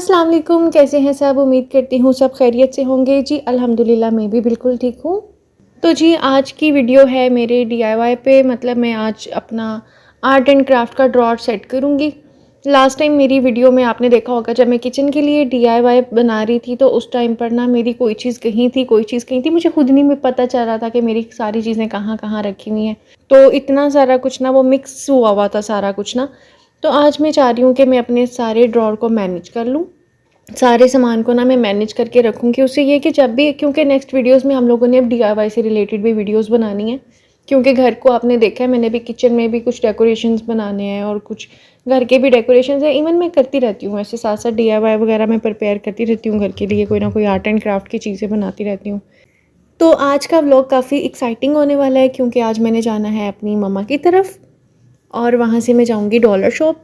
अस्सलाम वालेकुम, कैसे हैं सब? उम्मीद करती हूँ सब खैरियत से होंगे। जी अल्हम्दुलिल्लाह मैं भी बिल्कुल ठीक हूँ। तो जी आज की वीडियो है मेरे डीआईवाई पे, मतलब मैं आज अपना आर्ट एंड क्राफ्ट का ड्रॉअर सेट करूँगी। लास्ट टाइम मेरी वीडियो में आपने देखा होगा जब मैं किचन के लिए डीआईवाई बना रही थी, तो उस टाइम पर ना मेरी कोई चीज़ कहीं थी, कोई चीज़ कहीं थी। मुझे खुद नहीं में पता चल रहा था कि मेरी सारी चीज़ें कहाँ कहाँ रखी हुई हैं। तो इतना सारा कुछ ना वो मिक्स हुआ हुआ था सारा कुछ ना। तो आज मैं चाह रही हूँ कि मैं अपने सारे ड्रॉअर को मैनेज कर लूँ, सारे सामान को ना मैं मैनेज करके रखूँगी। उससे ये कि जब भी, क्योंकि नेक्स्ट वीडियोस में हम लोगों ने अब डीआईवाई से रिलेटेड भी वीडियोस बनानी है, क्योंकि घर को आपने देखा है, मैंने भी किचन में भी कुछ डेकोरेशंस बनाने हैं और कुछ घर के भी डेकोरेशंस हैं। इवन मैं करती रहती हूँ ऐसे साथ साथ डीआईवाई वगैरह मैं प्रिपेयर करती रहती हूँ घर के लिए, कोई ना कोई आर्ट एंड क्राफ्ट की चीज़ें बनाती रहती हूँ। तो आज का व्लॉग काफ़ी एक्साइटिंग होने वाला है, क्योंकि आज मैंने जाना है अपनी मम्मा की तरफ और वहाँ से मैं जाऊँगी डॉलर शॉप।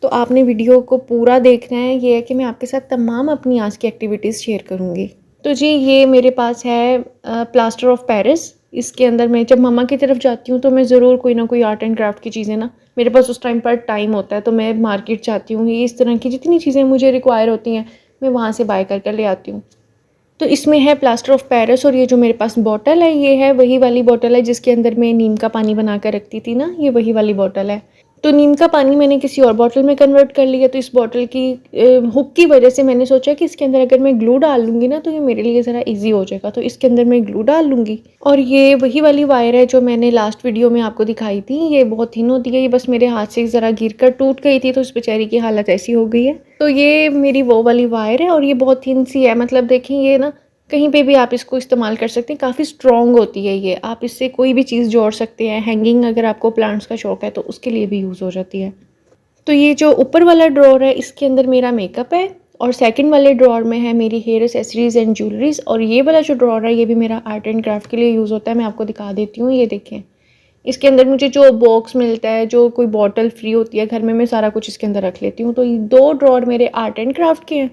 तो आपने वीडियो को पूरा देखना है। ये है कि मैं आपके साथ तमाम अपनी आज की एक्टिविटीज़ शेयर करूँगी। तो जी ये मेरे पास है प्लास्टर ऑफ पेरिस। इसके अंदर मैं जब मम्मा की तरफ जाती हूँ तो मैं ज़रूर कोई ना कोई आर्ट एंड क्राफ्ट की चीज़ें ना, मेरे पास उस टाइम पर टाइम होता है तो मैं मार्केट जाती हूँ। ये इस तरह की जितनी चीज़ें मुझे रिक्वायर होती हैं मैं वहाँ से बाय कर ले आती हूँ। तो इसमें है प्लास्टर ऑफ पेरिस, और ये जो मेरे पास बॉटल है ये है वही वाली बॉटल है जिसके अंदर मैं नीम का पानी बना कर रखती थी ना, ये वही वाली बॉटल है। तो नीम का पानी मैंने किसी और बॉटल में कन्वर्ट कर लिया। तो इस बॉटल की हुक की वजह से मैंने सोचा कि इसके अंदर अगर मैं ग्लू डाल लूँगी ना तो ये मेरे लिए ज़रा इजी हो जाएगा। तो इसके अंदर मैं ग्लू डाल लूँगी। और ये वही वाली वायर है जो मैंने लास्ट वीडियो में आपको दिखाई थी। ये बहुत थिन होती है, ये बस मेरे हाथ से ज़रा गिर कर टूट गई थी तो इस बेचारी की हालत ऐसी हो गई है। तो ये मेरी वो वाली वायर है और ये बहुत थिन सी है, मतलब देखिए ये ना कहीं पे भी आप इसको इस्तेमाल कर सकते हैं। काफ़ी स्ट्रॉन्ग होती है ये, आप इससे कोई भी चीज़ जोड़ सकते हैं। हैंगिंग अगर आपको प्लांट्स का शौक है तो उसके लिए भी यूज़ हो जाती है। तो ये जो ऊपर वाला ड्रॉअर है इसके अंदर मेरा मेकअप है, और सेकंड वाले ड्रॉअर में है मेरी हेयर एक्सेसरीज़ एंड ज्वेलरीज। और ये वाला जो ड्रॉअर है ये भी मेरा आर्ट एंड क्राफ्ट के लिए यूज़ होता है। मैं आपको दिखा देती हूँ, ये देखें। इसके अंदर मुझे जो बॉक्स मिलता है, जो कोई बॉटल फ्री होती है घर में, मैं सारा कुछ इसके अंदर रख लेती हूँ। तो ये दो ड्रॉअर मेरे आर्ट एंड क्राफ्ट के हैं,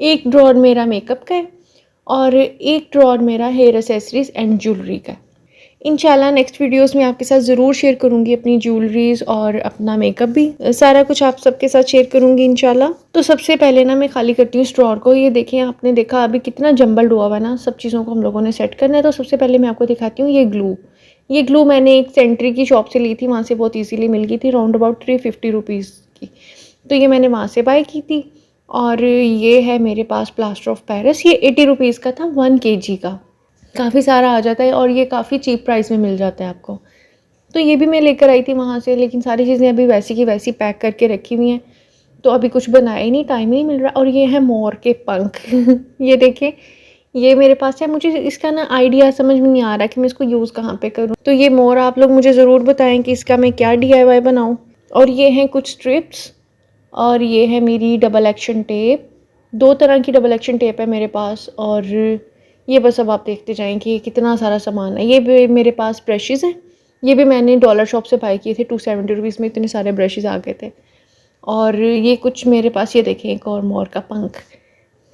एक ड्रॉअर मेरा मेकअप का है और एक ड्रॉअर मेरा हेयर एक्सेसरीज़ एंड ज्वेलरी का है। इंशाल्लाह नेक्स्ट वीडियोस में आपके साथ ज़रूर शेयर करूँगी अपनी ज्वेलरीज और अपना मेकअप भी, सारा कुछ आप सबके साथ शेयर करूँगी इंशाल्लाह। तो सबसे पहले ना मैं खाली करती हूँ इस ड्रॉअर को। ये देखें, आपने देखा अभी कितना जंबल हुआ हुआ ना, सब चीज़ों को हम लोगों ने सेट करना है। तो सबसे पहले मैं आपको दिखाती हूँ ये ग्लू। ये ग्लू मैंने एक सेंट्री की शॉप से ली थी, वहाँ से बहुत ईजीली मिल गई थी, राउंड अबाउट 350 रुपीज़ की। तो ये मैंने वहाँ से बाय की थी। और ये है मेरे पास प्लास्टर ऑफ पेरिस, ये 80 रुपीज़ का था, 1 kg का। काफ़ी सारा आ जाता है और ये काफ़ी चीप प्राइस में मिल जाता है आपको। तो ये भी मैं लेकर आई थी वहाँ से, लेकिन सारी चीज़ें अभी वैसी की वैसी पैक करके रखी हुई हैं, तो अभी कुछ बनाया ही नहीं, टाइम नहीं मिल रहा। और ये है मोर के पंख ये देखें, ये मेरे पास है। मुझे इसका ना आइडिया समझ में नहीं आ रहा कि मैं इसको यूज़ कहाँ पे करूँ। तो ये मोर आप लोग मुझे ज़रूर बताएं कि इसका मैं क्या डीआईवाई बनाऊँ। और ये हैं कुछ स्ट्रिप्स, और ये है मेरी डबल एक्शन टेप। 2 तरह की डबल एक्शन टेप है मेरे पास। और ये बस अब आप देखते जाएँ कि कितना सारा सामान है। ये भी मेरे पास ब्रशेज़ हैं, ये भी मैंने डॉलर शॉप से बाय किए थे, 270 रुपीज़ में इतने सारे ब्रशेज़ आ गए थे। और ये कुछ मेरे पास, ये देखें एक और मोर का पंख।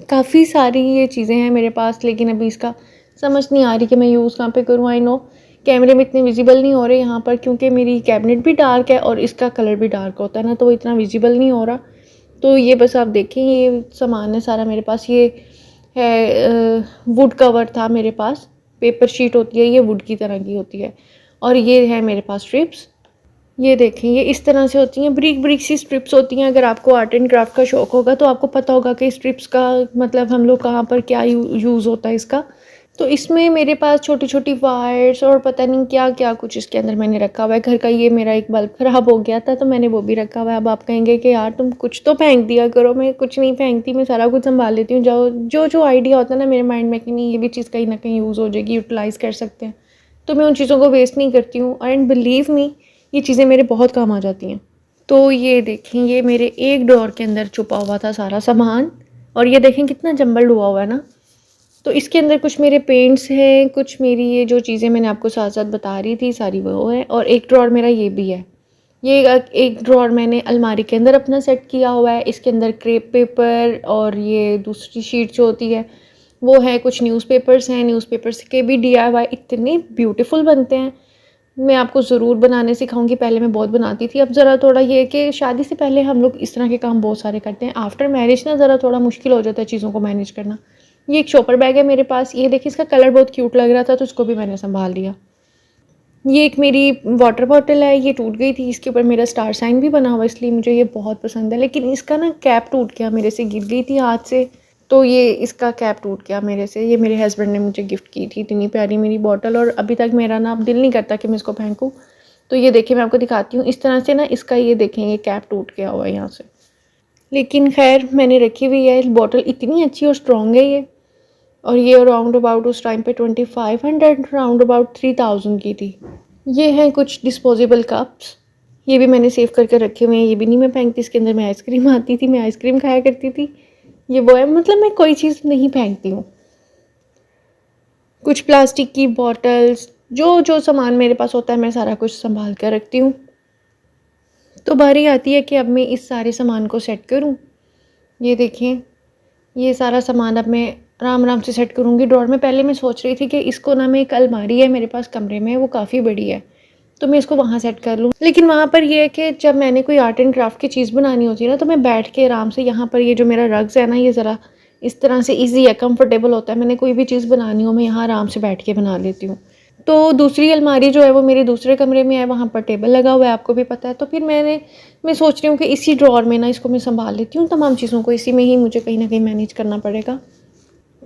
काफ़ी सारी ये चीज़ें हैं मेरे पास, लेकिन अभी इसका समझ नहीं आ रही कि मैं यूज़ कहाँ पे करूँ। आई नो कैमरे में इतने विजिबल नहीं हो रहे यहाँ पर, क्योंकि मेरी कैबिनेट भी डार्क है और इसका कलर भी डार्क होता है ना, तो वो इतना विजिबल नहीं हो रहा। तो ये बस आप देखें, ये सामान है सारा मेरे पास। ये है वुड कवर था मेरे पास, पेपर शीट होती है, ये वुड की तरह की होती है। और ये है मेरे पास स्ट्रिप्स, ये देखें, ये इस तरह से होती हैं, ब्रिक ब्रिक सी स्ट्रिप्स होती हैं। अगर आपको आर्ट एंड क्राफ्ट का शौक होगा तो आपको पता होगा कि स्ट्रिप्स का मतलब हम लोग कहाँ पर क्या यूज़ होता है इसका। तो इसमें मेरे पास छोटी छोटी वायर्स और पता नहीं क्या क्या कुछ इसके अंदर मैंने रखा हुआ है। घर का ये मेरा एक बल्ब ख़राब हो गया था तो मैंने वो भी रखा हुआ है। अब आप कहेंगे कि यार तुम कुछ तो फेंक दिया करो। मैं कुछ नहीं फेंकती, मैं सारा कुछ संभाल लेती हूँ। जो आइडिया होता है ना मेरे माइंड में कि नहीं ये भी चीज़ कहीं ना कहीं यूज़ हो जाएगी, यूटिलाइज़ कर सकते हैं, तो मैं उन चीज़ों को वेस्ट नहीं करती हूँ। एंड बिलीव मी, ये चीज़ें मेरे बहुत काम आ जाती हैं। तो ये देखें, ये मेरे एक ड्रॉअर के अंदर छुपा हुआ था सारा सामान, और ये देखें कितना जंबल हुआ है ना। तो इसके अंदर कुछ मेरे पेंट्स हैं, कुछ मेरी ये जो चीज़ें मैंने आपको साथ साथ बता रही थी सारी वो है। और एक ड्रॉअर मेरा ये भी है। ये एक ड्रॉअर मैंने अलमारी के अंदर अपना सेट किया हुआ है। इसके अंदर क्रेप पेपर और ये दूसरी शीट जो होती है वो है, कुछ न्यूज़पेपर्स हैं। न्यूज़पेपर्स के भी डीआईवाई इतने ब्यूटीफुल बनते हैं, मैं आपको ज़रूर बनाने सिखाऊंगी। पहले मैं बहुत बनाती थी, अब ज़रा थोड़ा ये है कि शादी से पहले हम लोग इस तरह के काम बहुत सारे करते हैं। आफ्टर मैरिज ना ज़रा थोड़ा मुश्किल हो जाता है चीज़ों को मैनेज करना। ये एक शॉपर बैग है मेरे पास, ये देखिए इसका कलर बहुत क्यूट लग रहा था तो इसको भी मैंने संभाल लिया। ये एक मेरी वाटर बॉटल है, ये टूट गई थी, इसके ऊपर मेरा स्टार साइन भी बना हुआ, इसलिए मुझे ये बहुत पसंद है। लेकिन इसका ना कैप टूट गया, मेरे से गिर गई थी हाथ से, तो ये इसका कैप टूट गया मेरे से। ये मेरे हस्बैंड ने मुझे गिफ्ट की थी, इतनी प्यारी मेरी बॉटल, और अभी तक मेरा ना अब दिल नहीं करता कि मैं इसको फेंकूँ। तो ये देखिए मैं आपको दिखाती हूँ, इस तरह से ना इसका ये देखें ये कैप टूट गया हुआ है यहाँ से। लेकिन खैर मैंने रखी हुई है, बॉटल इतनी अच्छी और स्ट्रॉन्ग है ये। और ये राउंड अबाउट उस टाइम पे 2500 राउंड अबाउट 3000 की थी। ये हैं कुछ डिस्पोजेबल कप्स, ये भी मैंने सेव करके रखे हुए हैं, ये भी नहीं मैं फेंकती। इसके अंदर मैं आइसक्रीम आती थी, मैं आइसक्रीम खाया करती थी। ये वो है, मतलब मैं कोई चीज़ नहीं फेंकती हूँ। कुछ प्लास्टिक की बॉटल्स, जो जो सामान मेरे पास होता है मैं सारा कुछ संभाल कर रखती हूँ। तो बारी आती है कि अब मैं इस सारे सामान को सेट करूँ। ये देखें, ये सारा सामान अब मैं आराम आराम से सेट करूँगी ड्रॉर में। पहले मैं सोच रही थी कि इसको ना, मैं एक अलमारी है मेरे पास कमरे में, वो काफ़ी बड़ी है, तो मैं इसको वहाँ सेट कर लूँ। लेकिन वहाँ पर ये है कि जब मैंने कोई आर्ट एंड क्राफ्ट की चीज़ बनानी होती है ना, तो मैं बैठ के आराम से यहाँ पर, ये जो मेरा रग्स है ना, ये ज़रा इस तरह से ईजी है, कंफर्टेबल होता है। मैंने कोई भी चीज़ बनानी हो मैं यहाँ आराम से बैठ के बना लेती हूँ। तो दूसरी अलमारी जो है वो मेरे दूसरे कमरे में है, वहाँ पर टेबल लगा हुआ है, आपको भी पता है। तो फिर मैं सोच रही हूँ कि इसी ड्रॉर में ना इसको मैं संभाल लेती हूँ, तमाम चीज़ों को इसी में ही मुझे कहीं ना कहीं मैनेज करना पड़ेगा।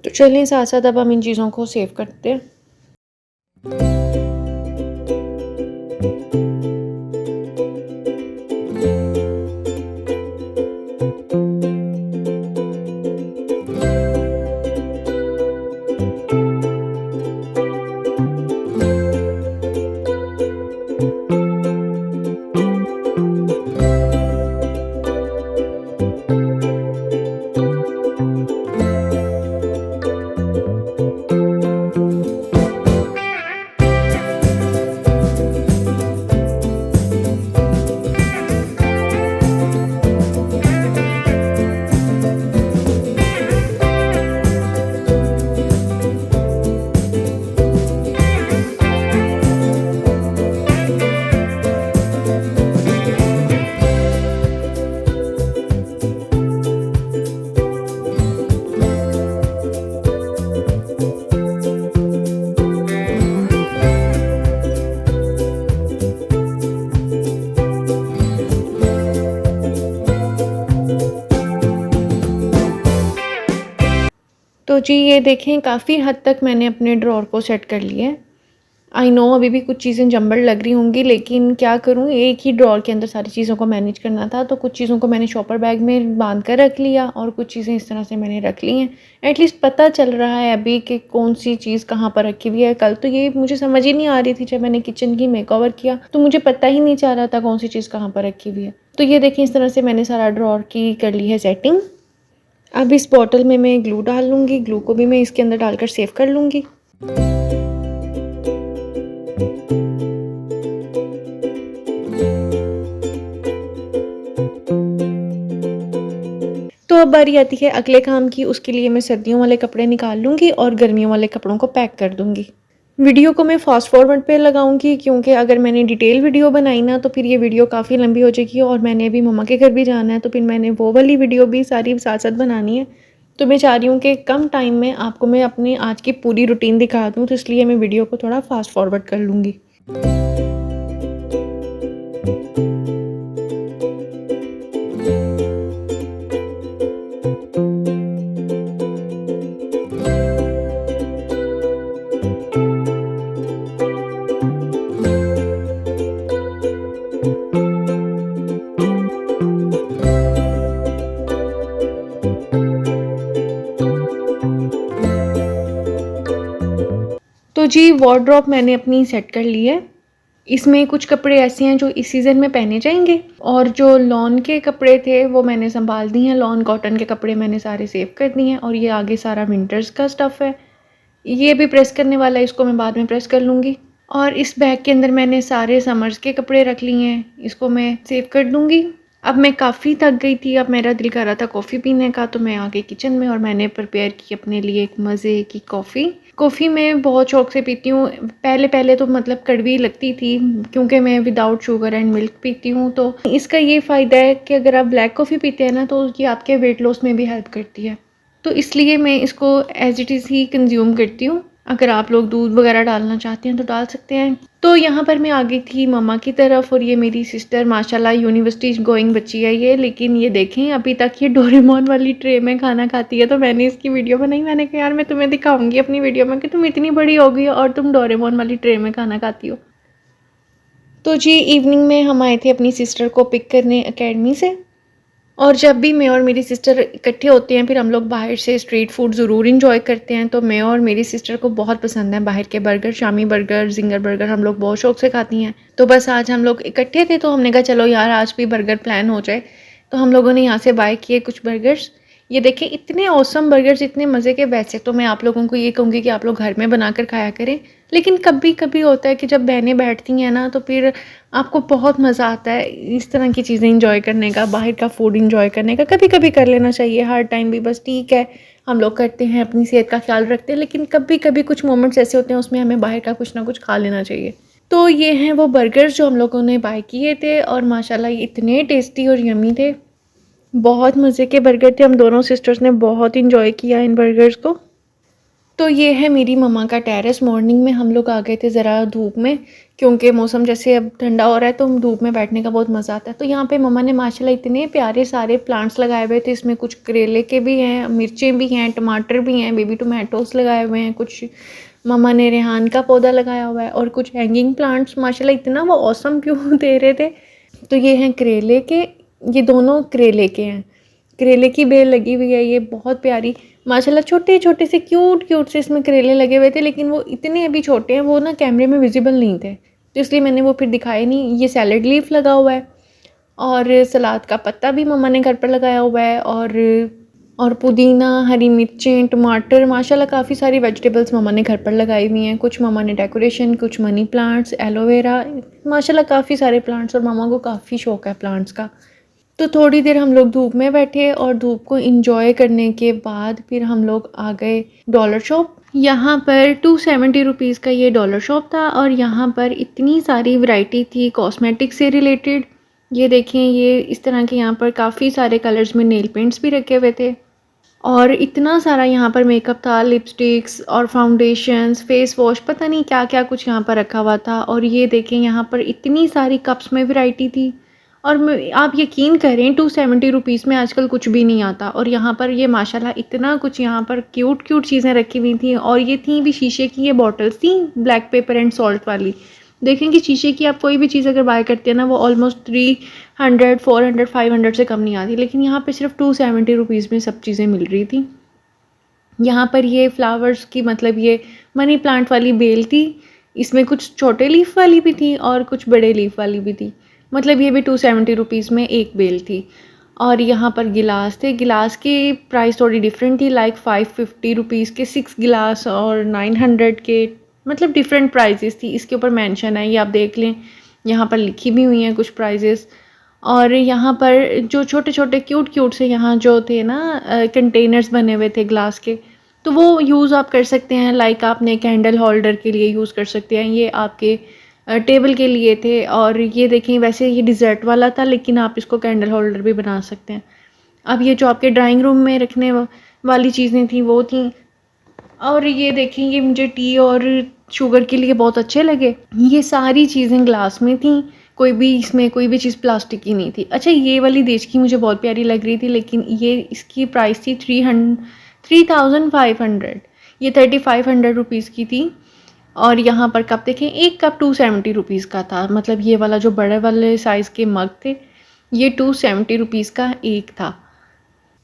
तो चलिए साथ साथ अब हम इन चीज़ों को सेव करते हैं। तो जी ये देखें, काफ़ी हद तक मैंने अपने ड्रॉर को सेट कर लिया है। आई नो अभी भी कुछ चीज़ें जंबल लग रही होंगी, लेकिन क्या करूँ, एक ही ड्रॉर के अंदर सारी चीज़ों को मैनेज करना था। तो कुछ चीज़ों को मैंने शॉपर बैग में बांध कर रख लिया, और कुछ चीज़ें इस तरह से मैंने रख ली हैं। एटलीस्ट पता चल रहा है अभी कि कौन सी चीज़ कहाँ पर रखी हुई है। कल तो ये मुझे समझ ही नहीं आ रही थी, जब मैंने किचन की मेकओवर किया तो मुझे पता ही नहीं चल रहा था कौन सी चीज़ कहाँ पर रखी हुई है। तो ये देखें, इस तरह से मैंने सारा ड्रॉर की कर ली है सेटिंग। अब इस बॉटल में मैं ग्लू डाल लूँगी, ग्लू को भी मैं इसके अंदर डालकर सेव कर लूँगी। तो अब बारी आती है अगले काम की। उसके लिए मैं सर्दियों वाले कपड़े निकाल लूँगी और गर्मियों वाले कपड़ों को पैक कर दूँगी। वीडियो को मैं फास्ट फॉरवर्ड पे लगाऊंगी, क्योंकि अगर मैंने डिटेल वीडियो बनाई ना तो फिर ये वीडियो काफ़ी लंबी हो जाएगी, और मैंने अभी मम्मा के घर भी जाना है, तो फिर मैंने वो वाली वीडियो भी सारी साथ साथ बनानी है। तो मैं चाह रही हूँ कि कम टाइम में आपको मैं अपनी आज की पूरी रूटीन दिखा दूँ, तो इसलिए मैं वीडियो को थोड़ा फास्ट फॉरवर्ड कर लूँगी। तो जी वार्डरोब मैंने अपनी सेट कर ली है। इसमें कुछ कपड़े ऐसे हैं जो इस सीज़न में पहने जाएंगे, और जो लॉन के कपड़े थे वो मैंने संभाल दिए हैं। लॉन कॉटन के कपड़े मैंने सारे सेव कर दिए हैं, और ये आगे सारा विंटर्स का स्टफ़ है। ये भी प्रेस करने वाला है, इसको मैं बाद में प्रेस कर लूँगी। और इस बैग के अंदर मैंने सारे समर्स के कपड़े रख लिए हैं, इसको मैं सेव कर दूँगी। अब मैं काफ़ी थक गई थी, अब मेरा दिल कर रहा था कॉफ़ी पीने का, तो मैं आ गई किचन में और मैंने प्रिपेयर की अपने लिए एक मज़े की कॉफ़ी। कॉफ़ी मैं बहुत शौक़ से पीती हूँ। पहले पहले तो मतलब कड़वी लगती थी, क्योंकि मैं विदाउट शुगर एंड मिल्क पीती हूँ। तो इसका ये फ़ायदा है कि अगर आप ब्लैक कॉफ़ी पीते हैं ना, तो ये आपके वेट लॉस में भी हेल्प करती है। तो इसलिए मैं इसको as it is he consume करती हूँ। अगर आप लोग दूध वगैरह डालना चाहते हैं तो डाल सकते हैं। तो यहाँ पर मैं आ गई थी मम्मा की तरफ, और ये मेरी सिस्टर माशाल्लाह यूनिवर्सिटी गोइंग बच्ची है ये, लेकिन ये देखें अभी तक ये डोरेमोन वाली ट्रे में खाना खाती है। तो मैंने इसकी वीडियो बनाई, मैंने कहा यार मैं तुम्हें दिखाऊंगी अपनी वीडियो में कि तुम इतनी बड़ी हो गई हो और तुम डोरेमोन वाली ट्रे में खाना खाती हो। तो जी इवनिंग में हम आए थे अपनी सिस्टर को पिक करने अकेडमी से, और जब भी मैं और मेरी सिस्टर इकट्ठे होते हैं फिर हम लोग बाहर से स्ट्रीट फूड ज़रूर इंजॉय करते हैं। तो मैं और मेरी सिस्टर को बहुत पसंद है बाहर के burger, Shami burger, ginger burger हम लोग बहुत शौक से खाती हैं। तो बस आज हम लोग इकट्ठे थे तो हमने कहा चलो यार आज भी बर्गर प्लान हो जाए। तो हम लोगों ने यहाँ से बाय किए कुछ बर्गर्स। ये देखिए इतने औसम बर्गर्स, इतने मज़े के। वैसे तो मैं आप लोगों को ये कहूँगी कि आप लोग घर में बनाकर खाया करें, लेकिन कभी कभी होता है कि जब बहनें बैठती हैं ना तो फिर आपको बहुत मज़ा आता है इस तरह की चीज़ें इंजॉय करने का, बाहर का फूड इंजॉय करने का। कभी कभी कर लेना चाहिए, हर टाइम भी बस ठीक है हम लोग करते हैं, अपनी सेहत का ख्याल रखते हैं, लेकिन कभी कभी कुछ मोमेंट्स ऐसे होते हैं उसमें हमें बाहर का कुछ ना कुछ खा लेना चाहिए। तो ये हैं वो बर्गर्स जो हम लोगों ने बाय किए थे, और माशाल्लाह ये इतने टेस्टी और यमी थे, बहुत मज़े के बर्गर थे। हम दोनों सिस्टर्स ने बहुत इंजॉय किया इन बर्गर्स को। तो ये है मेरी मम्मा का टेरेस। मॉर्निंग में हम लोग आ गए थे ज़रा धूप में, क्योंकि मौसम जैसे अब ठंडा हो रहा है तो धूप में बैठने का बहुत मज़ा आता है। तो यहाँ पे मम्मा ने माशाल्लाह इतने प्यारे सारे प्लांट्स लगाए हुए थे। इसमें कुछ करेले के भी हैं, मिर्चें भी हैं, टमाटर भी हैं, बेबी टोमेटोस लगाए हुए हैं, कुछ मम्मा ने रेहान का पौधा लगाया हुआ है, और कुछ हैंगिंग प्लांट्स। माशाल्लाह इतना वो ऑसम क्यों दे रहे थे। तो ये हैं करेले के, ये दोनों करेले के हैं, करेले की बेल लगी हुई है ये बहुत प्यारी। माशाल्लाह छोटे छोटे से क्यूट से इसमें करेले लगे हुए थे, लेकिन वो इतने अभी छोटे हैं वो ना कैमरे में विजिबल नहीं थे, तो इसलिए मैंने वो फिर दिखाए नहीं। ये सैलड लीफ लगा हुआ है, और सलाद का पत्ता भी मम्मा ने घर पर लगाया हुआ है, और पुदीना, हरी मिर्चें, टमाटर, माशाल्लाह काफ़ी सारी वेजिटेबल्स मम्मा ने घर पर लगाई हुई हैं। कुछ मम्मा ने डेकोरेशन, कुछ मनी प्लांट्स, एलोवेरा, माशाल्लाह काफ़ी सारे प्लांट्स, और मम्मा को काफ़ी शौक़ है प्लांट्स का। तो थोड़ी देर हम लोग धूप में बैठे, और धूप को एंजॉय करने के बाद फिर हम लोग आ गए डॉलर शॉप। यहाँ पर 270 रुपीज़ का ये डॉलर शॉप था, और यहाँ पर इतनी सारी वैरायटी थी कॉस्मेटिक से रिलेटेड। ये देखें, ये इस तरह के यहाँ पर काफ़ी सारे कलर्स में नेल पेंट्स भी रखे हुए थे, और इतना सारा यहाँ पर मेकअप था, लिपस्टिक्स और फाउंडेशंस, फेस वॉश, पता नहीं क्या क्या कुछ यहाँ पर रखा हुआ था। और ये देखें यहाँ पर इतनी सारी कप्स में वैरायटी थी, और आप यकीन करें 270 रुपीज़ में आजकल कुछ भी नहीं आता। और यहाँ पर ये माशाल्लाह इतना कुछ यहाँ पर क्यूट चीज़ें रखी हुई थी, और ये थी भी शीशे की, ये बॉटल्स थी ब्लैक पेपर एंड सॉल्ट वाली। देखें कि शीशे की आप कोई भी चीज़ अगर बाय करते हैं ना, वो ऑलमोस्ट 300, 400, 500 से कम नहीं आती, लेकिन यहाँ पे सिर्फ 270 रुपीज़ में सब चीज़ें मिल रही थी। यहाँ पर ये फ्लावर्स की, मतलब ये मनी प्लांट वाली बेल थी, इसमें कुछ छोटे लीफ वाली भी थी और कुछ बड़े लीफ वाली भी थी, मतलब ये भी 270 रुपीज़ में एक बेल थी। और यहाँ पर गिलास थे, गिलास की प्राइस थोड़ी डिफरेंट थी, लाइक 550 रुपीज़ के 6 गिलास, और 900 के, मतलब डिफरेंट प्राइजेस थी। इसके ऊपर मेंशन है, ये आप देख लें, यहाँ पर लिखी भी हुई हैं कुछ प्राइजेस। और यहाँ पर जो छोटे छोटे क्यूट से यहाँ जो थे ना कंटेनर्स बने हुए थे ग्लास के, तो वो यूज़ आप कर सकते हैं, लाइक आपने कैंडल होल्डर के लिए यूज़ कर सकते हैं, ये आपके टेबल के लिए थे। और ये देखें, वैसे ये डिज़र्ट वाला था, लेकिन आप इसको कैंडल होल्डर भी बना सकते हैं। अब ये जो आपके ड्राइंग रूम में रखने वाली चीज़ें थी वो थी। और ये देखें, ये मुझे टी और शुगर के लिए बहुत अच्छे लगे। ये सारी चीज़ें ग्लास में थी, कोई भी इसमें कोई भी चीज़ प्लास्टिक की नहीं थी। अच्छा, ये वाली देश की मुझे बहुत प्यारी लग रही थी, लेकिन ये इसकी प्राइस थी 3500, ये 3500 रुपीज़ की थी। और यहाँ पर कप देखें, एक कप 270 रुपीज़ का था, मतलब ये वाला जो बड़े वाले साइज़ के मग थे ये 270 रुपीज़ का एक था।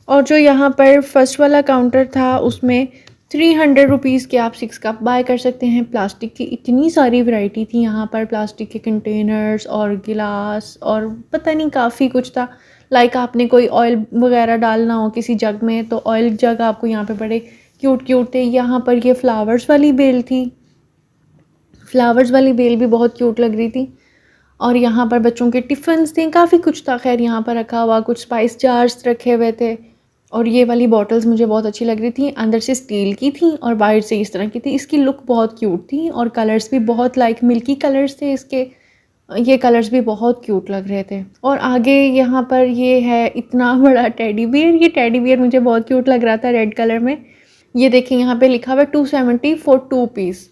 और जो यहाँ पर फर्स्ट वाला काउंटर था उसमें 300 रुपीज़ के आप 6 कप बाय कर सकते हैं प्लास्टिक की। इतनी सारी वैरायटी थी यहाँ पर, प्लास्टिक के कंटेनर्स और गिलास और पता नहीं काफ़ी कुछ था। लाइक आपने कोई ऑयल वगैरह डालना हो किसी जग में, तो ऑयल जग आपको यहाँ पे बड़े क्यूट थे। यहाँ पर ये फ्लावर्स वाली बेल थी, फ्लावर्स वाली बेल भी बहुत क्यूट लग रही थी। और यहाँ पर बच्चों के टिफ़िन्स थे, काफ़ी कुछ था खैर यहाँ पर रखा हुआ। कुछ स्पाइस जार्स रखे हुए थे, और ये वाली बॉटल्स मुझे बहुत अच्छी लग रही थी, अंदर से स्टील की थी और बाहर से इस तरह की थी। इसकी लुक बहुत क्यूट थी और कलर्स भी बहुत लाइक मिल्की कलर्स थे इसके। ये कलर्स भी बहुत क्यूट लग रहे थे। और आगे यहाँ पर ये है इतना बड़ा टेडी बियर। ये टेडी बियर मुझे बहुत क्यूट लग रहा था रेड कलर में। ये देखिए यहाँ पे लिखा हुआ है 270 फॉर 2 पीस,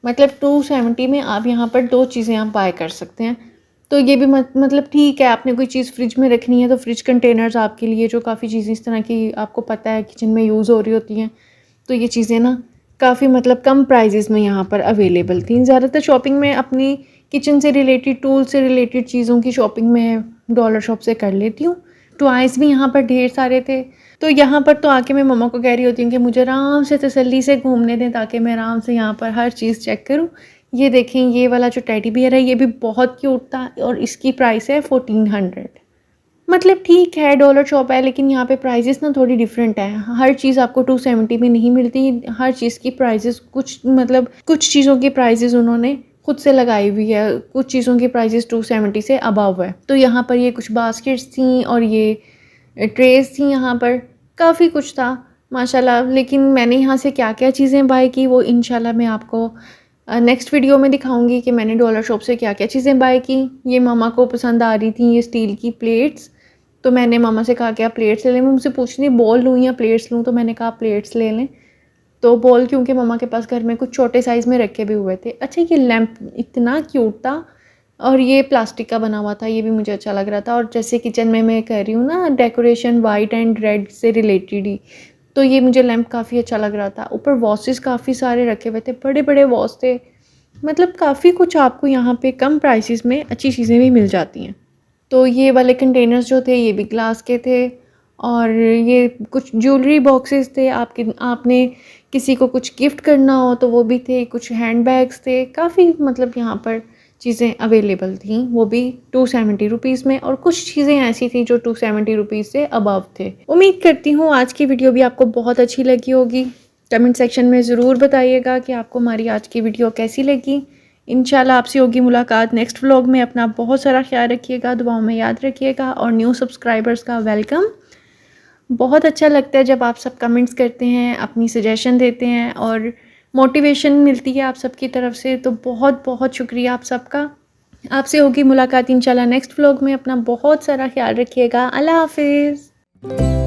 मतलब 270 में आप यहाँ पर 2 चीज़ें आप बाय कर सकते हैं। तो ये भी मतलब ठीक है, आपने कोई चीज़ फ्रिज में रखनी है तो फ्रिज कंटेनर्स आपके लिए, जो काफ़ी चीज़ें इस तरह की आपको पता है किचन में यूज़ हो रही होती हैं, तो ये चीज़ें ना काफ़ी मतलब कम प्राइजेस में यहाँ पर अवेलेबल थी। ज़्यादातर शॉपिंग में अपनी किचन से रिलेटेड, टूल से रिलेटेड चीज़ों की शॉपिंग मैं डॉलर शॉप से कर लेती हूँ। टॉयज़ भी यहाँ पर ढेर सारे थे। तो यहाँ पर तो आके मैं मम्मा को कह रही होती हूँ कि मुझे आराम से तसल्ली से घूमने दें ताकि मैं आराम से यहाँ पर हर चीज़ चेक करूँ। ये देखें, ये वाला जो टेडी बियर है ये भी बहुत क्यूट था और इसकी प्राइस है 1400। मतलब ठीक है, डॉलर शॉप है, लेकिन यहाँ पे प्राइजेस ना थोड़ी डिफरेंट है। हर चीज़ आपको 270 में नहीं मिलती। हर चीज़ की प्राइजेस कुछ चीज़ों की प्राइजेस उन्होंने खुद से लगाई हुई है, कुछ चीज़ों की प्राइजेस 270 से अबव है। तो यहाँ पर ये कुछ बास्केट्स थी और ये ट्रेस थी, यहाँ पर काफ़ी कुछ था माशाल्लाह। लेकिन मैंने यहाँ से क्या क्या चीज़ें बाय की वो इंशाल्लाह मैं आपको नेक्स्ट वीडियो में दिखाऊंगी कि मैंने डॉलर शॉप से क्या क्या चीज़ें बाय की। ये मामा को पसंद आ रही थी ये स्टील की प्लेट्स, तो मैंने मामा से कहा कि आप प्लेट्स ले लें। मैं मुझसे पूछ रही बॉल लूँ या प्लेट्स लूँ, तो मैंने कहा प्लेट्स ले लें। तो बॉल क्योंकि मामा के पास घर में कुछ छोटे साइज़ में रखे भी हुए थे। अच्छा, ये लैंप इतना क्यूट था और ये प्लास्टिक का बना हुआ था, ये भी मुझे अच्छा लग रहा था। और जैसे किचन में मैं कह रही हूँ ना डेकोरेशन वाइट एंड रेड से रिलेटेड ही, तो ये मुझे लैंप काफ़ी अच्छा लग रहा था। ऊपर वॉसेस काफ़ी सारे रखे हुए थे, बड़े बड़े वॉस थे। मतलब काफ़ी कुछ आपको यहाँ पे कम प्राइसेस में अच्छी चीज़ें भी मिल जाती हैं। तो ये वाले कंटेनर्स जो थे ये भी ग्लास के थे और ये कुछ ज्वेलरी बॉक्सेस थे। आपने किसी को कुछ गिफ्ट करना हो तो वो भी थे। कुछ हैंड बैग्स थे, काफ़ी मतलब यहाँ पर चीज़ें अवेलेबल थी, वो भी 270 रुपीज़ में। और कुछ चीज़ें ऐसी थी जो 270 रुपीज़ से अबव थे। उम्मीद करती हूँ आज की वीडियो भी आपको बहुत अच्छी लगी होगी। कमेंट सेक्शन में ज़रूर बताइएगा कि आपको हमारी आज की वीडियो कैसी लगी। इंशाल्लाह आपसे होगी मुलाकात नेक्स्ट व्लॉग में। अपना बहुत सारा ख्याल रखिएगा, दुआओं में याद रखिएगा। और न्यू सब्सक्राइबर्स का वेलकम। बहुत अच्छा लगता है जब आप सब कमेंट्स करते हैं, अपनी सजेशन देते हैं और मोटिवेशन मिलती है आप सबकी तरफ से, तो बहुत बहुत शुक्रिया आप सबका। आपसे होगी मुलाकात इंशाल्लाह नेक्स्ट व्लॉग में। अपना बहुत सारा ख्याल रखिएगा। अल्लाह हाफिज़।